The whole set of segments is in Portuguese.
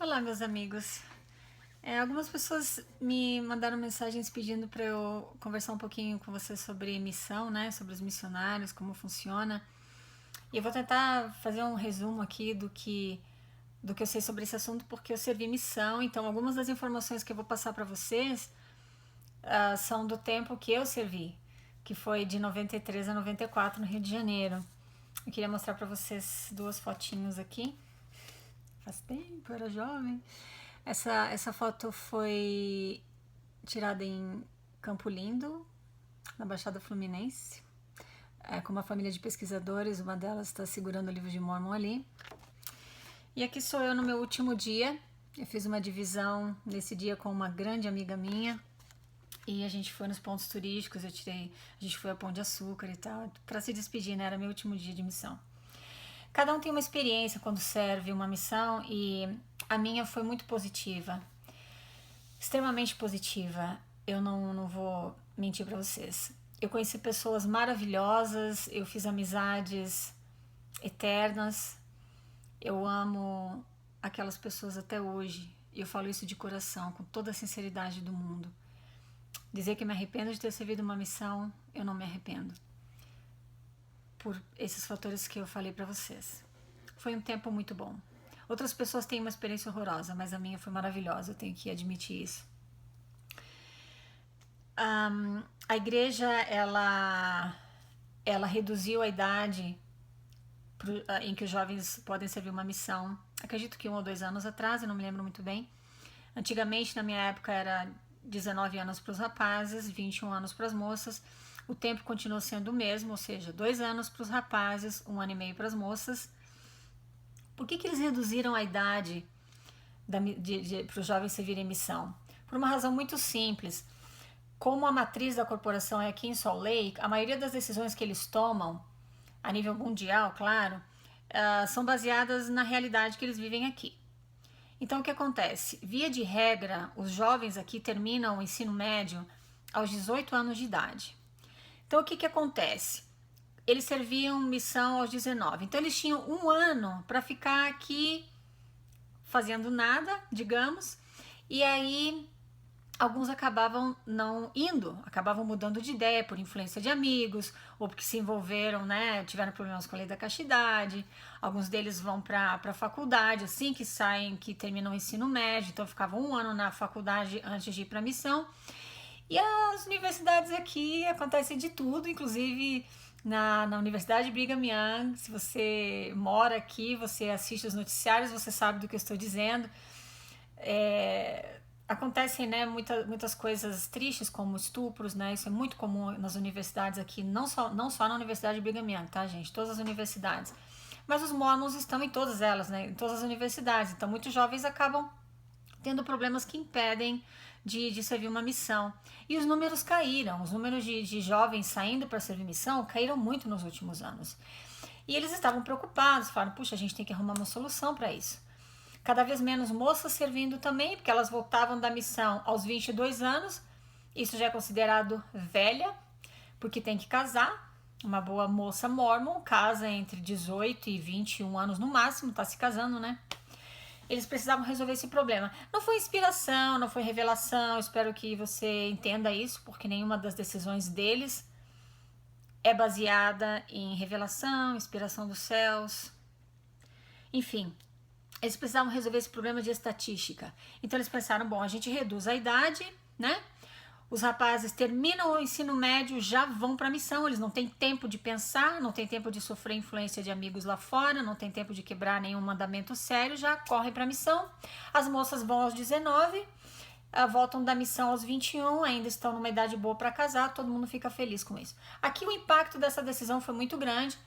Olá, meus amigos. Algumas pessoas me mandaram mensagens pedindo para eu conversar um pouquinho com vocês sobre missão, né? Sobre os missionários, como funciona. E eu vou tentar fazer um resumo aqui do que eu sei sobre esse assunto, porque eu servi missão. Então, algumas das informações que eu vou passar para vocês são do tempo que eu servi, que foi de 93 a 94 no Rio de Janeiro. Eu queria mostrar para vocês duas fotinhos aqui. Faz tempo, eu era jovem. Essa foto foi tirada em Campo Lindo, na Baixada Fluminense, com uma família de pesquisadores. Uma delas está segurando o livro de Mormon ali. E aqui sou eu no meu último dia. Eu fiz uma divisão nesse dia com uma grande amiga minha. E a gente foi nos pontos turísticos, a gente foi a Pão de Açúcar e tal, para se despedir, né? Era meu último dia de missão. Cada um tem uma experiência quando serve uma missão e a minha foi muito positiva, extremamente positiva. Eu não vou mentir para vocês. Eu conheci pessoas maravilhosas, eu fiz amizades eternas. Eu amo aquelas pessoas até hoje e eu falo isso de coração, com toda a sinceridade do mundo. Dizer que me arrependo de ter servido uma missão, eu não me arrependo. Por esses fatores que eu falei para vocês. Foi um tempo muito bom. Outras pessoas têm uma experiência horrorosa, mas a minha foi maravilhosa, eu tenho que admitir isso. A igreja, ela reduziu a idade em que os jovens podem servir uma missão. Acredito que 1 ou 2 anos atrás, eu não me lembro muito bem. Antigamente, na minha época, era 19 anos para os rapazes, 21 anos para as moças. O tempo continua sendo o mesmo, ou seja, 2 anos para os rapazes, 1 ano e meio para as moças. Por que eles reduziram a idade para os jovens servirem missão? Por uma razão muito simples. Como a matriz da corporação é aqui em Salt Lake, a maioria das decisões que eles tomam, a nível mundial, claro, são baseadas na realidade que eles vivem aqui. Então, o que acontece? Via de regra, os jovens aqui terminam o ensino médio aos 18 anos de idade. Então, o que acontece? Eles serviam missão aos 19. Então, eles tinham 1 ano para ficar aqui fazendo nada, digamos, e aí alguns acabavam não indo, acabavam mudando de ideia por influência de amigos, ou porque se envolveram, né, tiveram problemas com a lei da castidade. Alguns deles vão para a faculdade, assim que saem, que terminam o ensino médio, então ficavam 1 ano na faculdade antes de ir para a missão. E as universidades aqui acontecem de tudo, inclusive na Universidade Brigham Young. Se você mora aqui, você assiste os noticiários, você sabe do que eu estou dizendo. Acontecem, né, muitas coisas tristes, como estupros, né? Isso é muito comum nas universidades aqui, não só na Universidade Brigham Young, tá, gente? Todas as universidades. Mas os mormons estão em todas elas, né? Em todas as universidades. Então, muitos jovens acabam tendo problemas que impedem de servir uma missão. E os números caíram. Os números de jovens saindo para servir missão caíram muito nos últimos anos. E eles estavam preocupados, falaram, puxa, a gente tem que arrumar uma solução para isso. Cada vez menos moças servindo também, porque elas voltavam da missão aos 22 anos. Isso já é considerado velha, porque tem que casar. Uma boa moça mormon casa entre 18 e 21 anos no máximo, tá se casando, né? Eles precisavam resolver esse problema. Não foi inspiração, não foi revelação, espero que você entenda isso, porque nenhuma das decisões deles é baseada em revelação, inspiração dos céus. Enfim, eles precisavam resolver esse problema de estatística. Então eles pensaram, bom, a gente reduz a idade, né? Os rapazes terminam o ensino médio, já vão para a missão, eles não têm tempo de pensar, não têm tempo de sofrer influência de amigos lá fora, não têm tempo de quebrar nenhum mandamento sério, já correm para a missão. As moças vão aos 19, voltam da missão aos 21, ainda estão numa idade boa para casar, todo mundo fica feliz com isso. Aqui o impacto dessa decisão foi muito grande,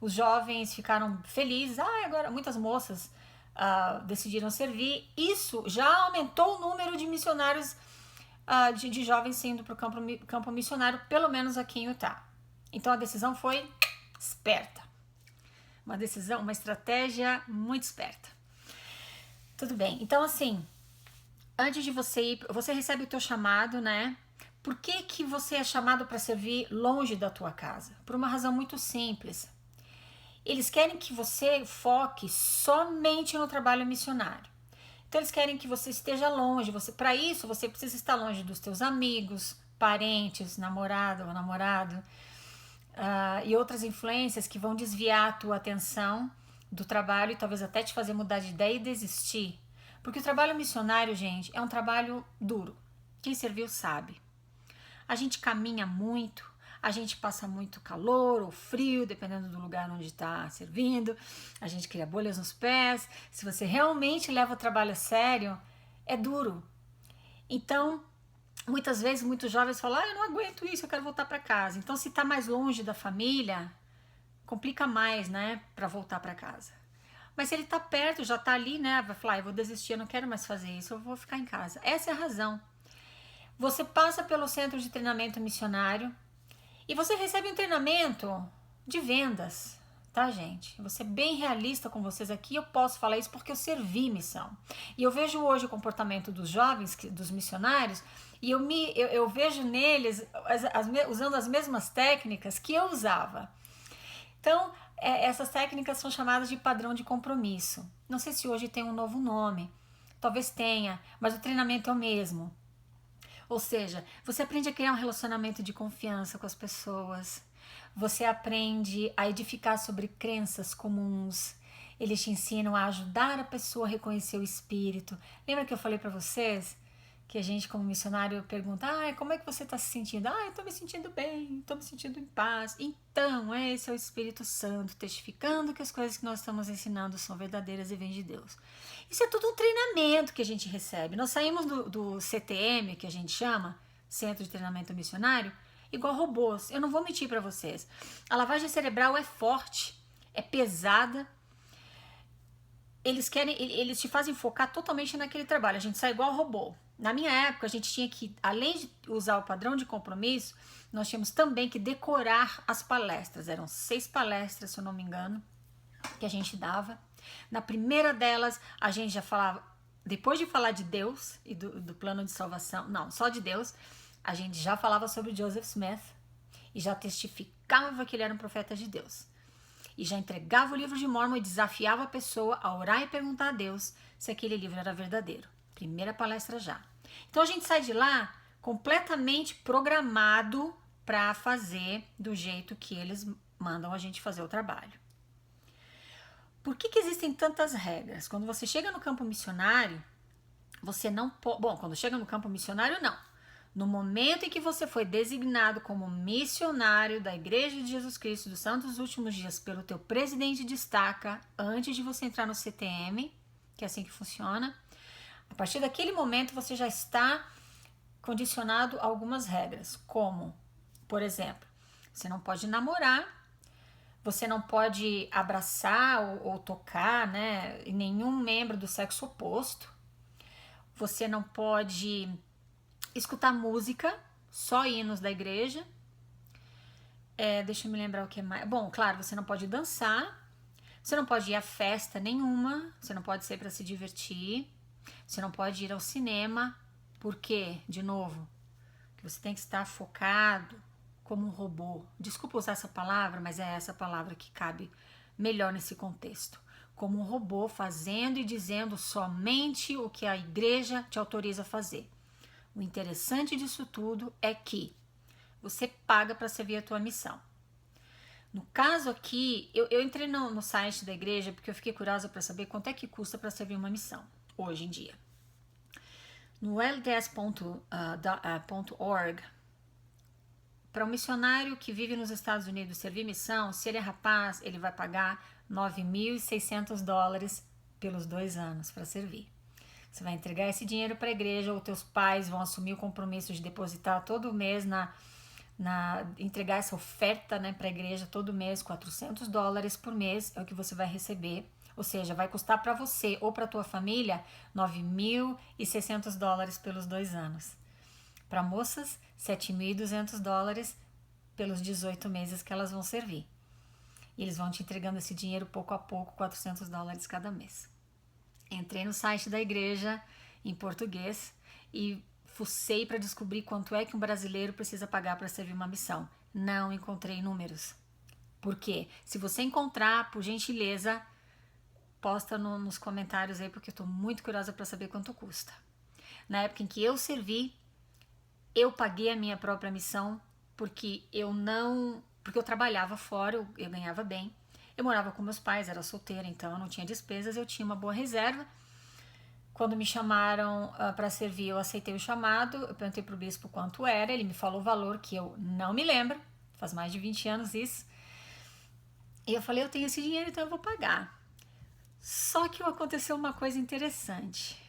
os jovens ficaram felizes, agora muitas moças decidiram servir. Isso já aumentou o número de missionários, de jovens indo para o campo missionário, pelo menos aqui em Utah. Então a decisão foi esperta. Uma estratégia muito esperta. Tudo bem, então assim, antes de você ir, você recebe o teu chamado, né? Por que você é chamado para servir longe da tua casa? Por uma razão muito simples. Eles querem que você foque somente no trabalho missionário. Então eles querem que você esteja longe. Para isso, você precisa estar longe dos teus amigos, parentes, namorado ou namorado, e outras influências que vão desviar a tua atenção do trabalho e talvez até te fazer mudar de ideia e desistir. Porque o trabalho missionário, gente, é um trabalho duro. Quem serviu sabe. A gente caminha muito, a gente passa muito calor ou frio, dependendo do lugar onde está servindo, a gente cria bolhas nos pés. Se você realmente leva o trabalho a sério, é duro. Então, muitas vezes, muitos jovens falam, eu não aguento isso, eu quero voltar para casa. Então, se está mais longe da família, complica mais, né, para voltar para casa. Mas se ele está perto, já está ali, né, vai falar, eu vou desistir, eu não quero mais fazer isso, eu vou ficar em casa. Essa é a razão. Você passa pelo centro de treinamento missionário e você recebe um treinamento de vendas, tá, gente? Eu vou ser bem realista com vocês aqui, eu posso falar isso porque eu servi missão. E eu vejo hoje o comportamento dos jovens, dos missionários, e eu vejo neles usando as mesmas técnicas que eu usava. Então, essas técnicas são chamadas de padrão de compromisso. Não sei se hoje tem um novo nome, talvez tenha, mas o treinamento é o mesmo. Ou seja, você aprende a criar um relacionamento de confiança com as pessoas, você aprende a edificar sobre crenças comuns, eles te ensinam a ajudar a pessoa a reconhecer o espírito. Lembra que eu falei para vocês que a gente como missionário pergunta, como é que você está se sentindo? Eu estou me sentindo bem, estou me sentindo em paz. Então, esse é o Espírito Santo testificando que as coisas que nós estamos ensinando são verdadeiras e vêm de Deus. Isso é tudo um treinamento que a gente recebe. Nós saímos do CTM, que a gente chama, Centro de Treinamento Missionário, igual robôs. Eu não vou mentir para vocês. A lavagem cerebral é forte, é pesada. Eles te fazem focar totalmente naquele trabalho. A gente sai igual robô. Na minha época, a gente tinha que, além de usar o padrão de compromisso, nós tínhamos também que decorar as palestras. Eram 6 palestras, se eu não me engano, que a gente dava. Na primeira delas, a gente já falava, depois de falar de Deus e do plano de salvação, não, só de Deus, a gente já falava sobre Joseph Smith e já testificava que ele era um profeta de Deus. E já entregava o livro de Mórmon e desafiava a pessoa a orar e perguntar a Deus se aquele livro era verdadeiro. Primeira palestra já. Então a gente sai de lá completamente programado para fazer do jeito que eles mandam a gente fazer o trabalho. Por que existem tantas regras? Quando você chega no campo missionário, você não pode... Bom, quando chega no campo missionário, não. No momento em que você foi designado como missionário da Igreja de Jesus Cristo dos Santos dos Últimos Dias pelo teu presidente de estaca, antes de você entrar no CTM, que é assim que funciona, a partir daquele momento você já está condicionado a algumas regras, como, por exemplo, você não pode namorar, você não pode abraçar ou tocar, né, em nenhum membro do sexo oposto, você não pode escutar música, só hinos da igreja. Deixa eu me lembrar o que mais. Bom, claro, você não pode dançar, você não pode ir a festa nenhuma, você não pode sair para se divertir, você não pode ir ao cinema, porque, de novo, você tem que estar focado como um robô. Desculpa usar essa palavra, mas é essa palavra que cabe melhor nesse contexto. Como um robô fazendo e dizendo somente o que a igreja te autoriza a fazer. O interessante disso tudo é que você paga para servir a tua missão. No caso aqui, eu entrei no site da igreja porque eu fiquei curiosa para saber quanto é que custa para servir uma missão, hoje em dia. No lds.org, para um missionário que vive nos Estados Unidos servir missão, se ele é rapaz, ele vai pagar $9.600 pelos 2 anos para servir. Você vai entregar esse dinheiro para a igreja, ou teus pais vão assumir o compromisso de depositar todo mês, entregar essa oferta, né, para a igreja todo mês, $400 por mês é o que você vai receber. Ou seja, vai custar para você ou para tua família $9.600 pelos 2 anos. Para moças, $7.200 pelos 18 meses que elas vão servir. E eles vão te entregando esse dinheiro pouco a pouco, $400 cada mês. Entrei no site da igreja em português e fucei para descobrir quanto é que um brasileiro precisa pagar para servir uma missão. Não encontrei números. Por quê? Se você encontrar, por gentileza, posta nos comentários aí, porque eu tô muito curiosa para saber quanto custa. Na época em que eu servi, eu paguei a minha própria missão, porque eu trabalhava fora, eu ganhava bem. Eu morava com meus pais, era solteira, então eu não tinha despesas, eu tinha uma boa reserva. Quando me chamaram para servir, eu aceitei o chamado, eu perguntei pro bispo quanto era, ele me falou o valor que eu não me lembro, faz mais de 20 anos isso. E eu falei, eu tenho esse dinheiro, então eu vou pagar. Só que aconteceu uma coisa interessante.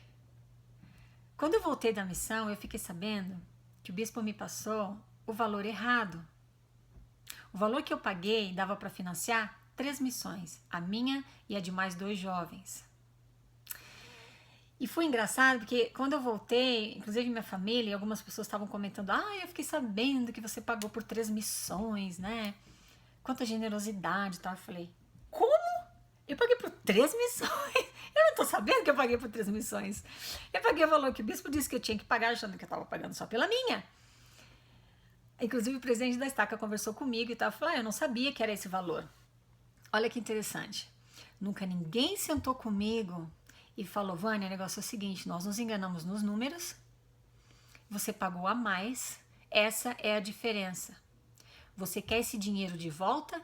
Quando eu voltei da missão, eu fiquei sabendo que o bispo me passou o valor errado. O valor que eu paguei dava para financiar 3 missões, a minha e a de mais 2 jovens. E foi engraçado porque quando eu voltei, inclusive minha família e algumas pessoas estavam comentando, eu fiquei sabendo que você pagou por 3 missões, né? Quanta generosidade e tal. Eu falei, como? Eu paguei por 3 missões? Eu não tô sabendo que eu paguei por 3 missões. Eu paguei o valor que o bispo disse que eu tinha que pagar, achando que eu tava pagando só pela minha. Inclusive o presidente da estaca conversou comigo e tal. Eu falei, eu não sabia que era esse valor. Olha que interessante. Nunca ninguém sentou comigo e falou, Vânia, o negócio é o seguinte, nós nos enganamos nos números, você pagou a mais, essa é a diferença. Você quer esse dinheiro de volta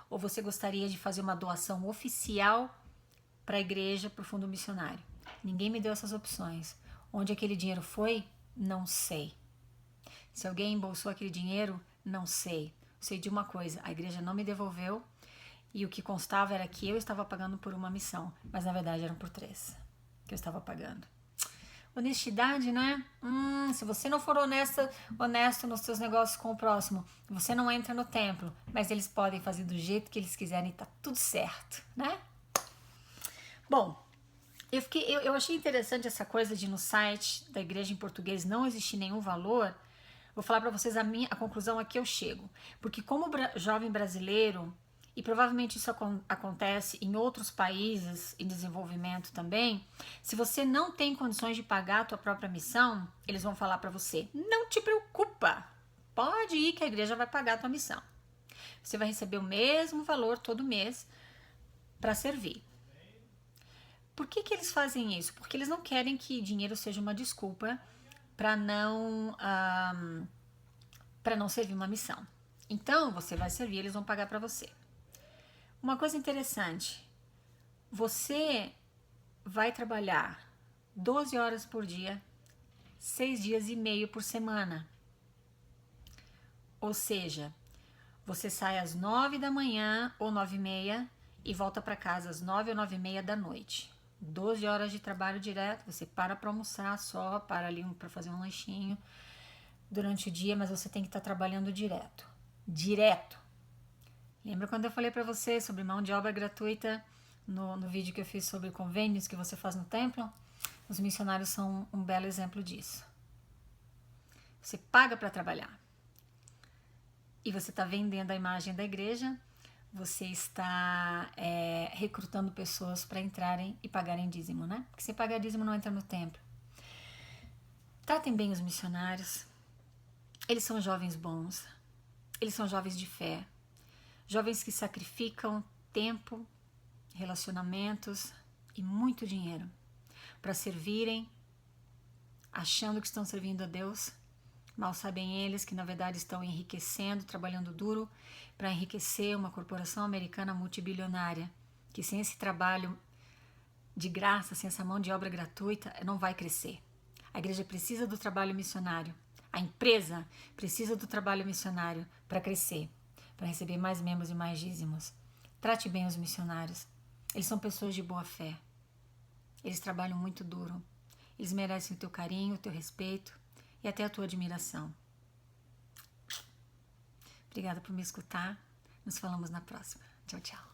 ou você gostaria de fazer uma doação oficial para a igreja, para o fundo missionário? Ninguém me deu essas opções. Onde aquele dinheiro foi? Não sei. Se alguém embolsou aquele dinheiro? Não sei. Sei de uma coisa, a igreja não me devolveu e o que constava era que eu estava pagando por uma missão, mas na verdade eram por 3 que eu estava pagando. Honestidade, né? Se você não for honesto nos seus negócios com o próximo, você não entra no templo, mas eles podem fazer do jeito que eles quiserem e tá tudo certo, né? Bom, eu achei interessante essa coisa de no site da igreja em português não existir nenhum valor. Vou falar para vocês a conclusão a que eu chego. Porque como jovem brasileiro, e provavelmente isso acontece em outros países em desenvolvimento também, se você não tem condições de pagar a tua própria missão, eles vão falar para você, não te preocupa, pode ir que a igreja vai pagar a tua missão. Você vai receber o mesmo valor todo mês para servir. Por que eles fazem isso? Porque eles não querem que dinheiro seja uma desculpa para não servir uma missão. Então, você vai servir, eles vão pagar para você. Uma coisa interessante, você vai trabalhar 12 horas por dia, 6 dias e meio por semana. Ou seja, você sai às 9 da manhã ou 9h30 e volta para casa às 9 ou 9h30 da noite. 12 horas de trabalho direto, você para almoçar só, para ali para fazer um lanchinho durante o dia, mas você tem que estar trabalhando direto. Direto. Lembra quando eu falei para você sobre mão de obra gratuita no vídeo que eu fiz sobre convênios que você faz no templo? Os missionários são um belo exemplo disso. Você paga para trabalhar. E você está vendendo a imagem da igreja, você está recrutando pessoas para entrarem e pagarem dízimo, né? Porque se pagar dízimo não entra no templo. Tratem bem os missionários. Eles são jovens bons. Eles são jovens de fé. Jovens que sacrificam tempo, relacionamentos e muito dinheiro para servirem, achando que estão servindo a Deus. Mal sabem eles que na verdade estão enriquecendo, trabalhando duro para enriquecer uma corporação americana multibilionária, que sem esse trabalho de graça, sem essa mão de obra gratuita, não vai crescer. A igreja precisa do trabalho missionário. A empresa precisa do trabalho missionário para crescer, para receber mais membros e mais dízimos. Trate bem os missionários. Eles são pessoas de boa fé. Eles trabalham muito duro. Eles merecem o teu carinho, o teu respeito e até a tua admiração. Obrigada por me escutar. Nos falamos na próxima. Tchau, tchau.